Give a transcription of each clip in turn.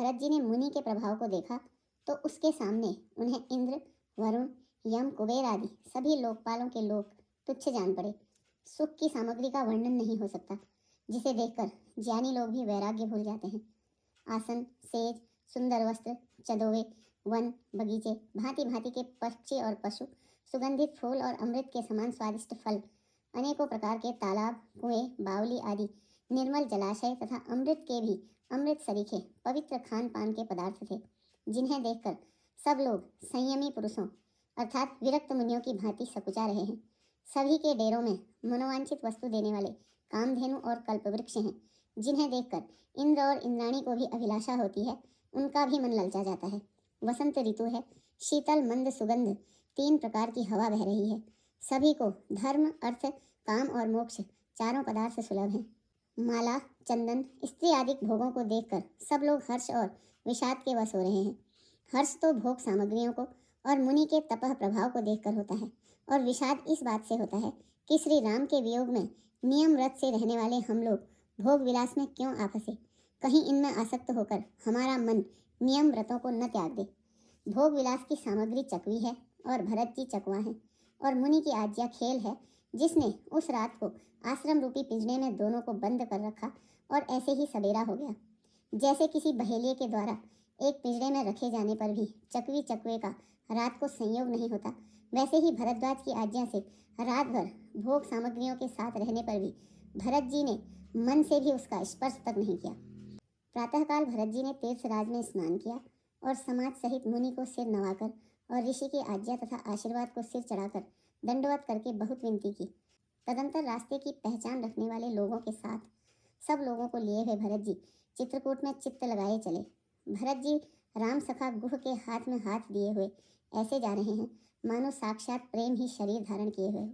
भरत जी ने मुनि के प्रभाव को देखा तो उसके सामने उन्हें इंद्र, वरुण, यम, कुबेर आदि सभी लोकपालों के लोक तुच्छ जान पड़े। सुख की सामग्री का वर्णन नहीं हो सकता, जिसे देखकर ज्ञानी लोग भी वैराग्य भूल जाते हैं। आसन, सेज, सुंदर वस्त्र, चदोवे, वन, बगीचे, भांति भांति के पक्षी और पशु, सुगंधित फूल और अमृत के समान स्वादिष्ट फल, अनेकों प्रकार के तालाब, कुएं, बावली आदि निर्मल जलाशय तथा अमृत के भी अमृत सरीखे पवित्र खान पान के पदार्थ थे, जिन्हें देखकर सब लोग संयमी पुरुषों अर्थात विरक्त मुनियों की भांति सकुचा रहे हैं। सभी के डेरों में मनोवांछित वस्तु देने वाले कामधेनु और कल्पवृक्ष हैं, जिन्हें देखकर इंद्र और इंद्राणी को भी अभिलाषा होती है, उनका भी मन ललचा जाता है। वसंत ऋतु है, शीतल मंद सुगंध 3 प्रकार की हवा बह रही है। सभी को धर्म, अर्थ, काम और मोक्ष चारों पदार्थ सुलभ हैं। माला, चंदन, स्त्री आदि भोगों को देखकर सब लोग हर्ष और विषाद के वश हो रहे हैं। हर्ष तो भोग सामग्रियों को और मुनि के तपह प्रभाव को देखकर होता है, और विषाद इस बात से होता है कि श्री राम के वियोग में नियम व्रत से रहने वाले हम लोग भोग विलास में क्यों आ फंसे। कहीं इनमें आसक्त होकर हमारा मन नियम व्रतों को न त्याग दे। भोग विलास की सामग्री चकवी है और भरत जी चकवा है, और मुनि की आज्ञा खेल है, जिसने उस रात को आश्रम रूपी पिंजरे में दोनों को बंद कर रखा और ऐसे ही सवेरा हो गया। जैसे किसी बहेलिए के द्वारा एक पिंजरे में रखे जाने पर भी चकवी चकवे का रात को संयोग नहीं होता, वैसे ही भरद्वाज की आज्ञा से रात भर भोग सामग्रियों के साथ रहने पर भी भरत जी ने मन से भी उसका स्पर्श तक नहीं किया। प्रातःकाल भरत जी ने तीर्थराज में स्नान किया और समाज सहित मुनि को सिर नवाकर और ऋषि की आज्ञा तथा आशीर्वाद को सिर चढ़ाकर दंडवत करके बहुत विनती की। तदंतर रास्ते की पहचान रखने वाले लोगों के साथ सब लोगों को लिए हुए भरत जी चित्रकूट में चित्त लगाए चले। भरत जी राम सखा गुह के हाथ में हाथ दिए हुए ऐसे जा रहे हैं मानो साक्षात प्रेम ही शरीर धारण किए हुए हो।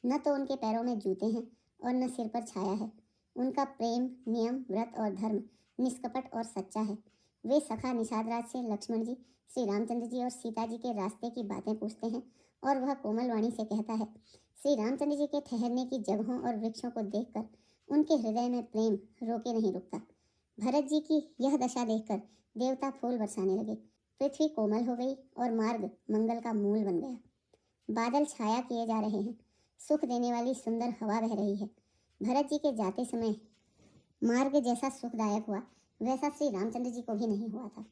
न तो उनके पैरों में जूते हैं और न सिर पर छाया है। उनका प्रेम, नियम, व्रत और धर्म निष्कपट और सच्चा है। वे सखा निषादराज से लक्ष्मण जी, श्री रामचंद्र जी और सीता जी के रास्ते की बातें पूछते हैं, और वह कोमल वाणी से कहता है। श्री रामचंद्र जी के ठहरने की जगहों और वृक्षों को देखकर उनके हृदय में प्रेम रोके नहीं रुकता। भरत जी की यह दशा देखकर देवता फूल बरसाने लगे। पृथ्वी कोमल हो गई और मार्ग मंगल का मूल बन गया। बादल छाया किए जा रहे हैं, सुख देने वाली सुंदर हवा बह रही है। भरत जी के जाते समय मार्ग जैसा सुखदायक हुआ, वैसा श्री रामचंद्र जी को भी नहीं हुआ था।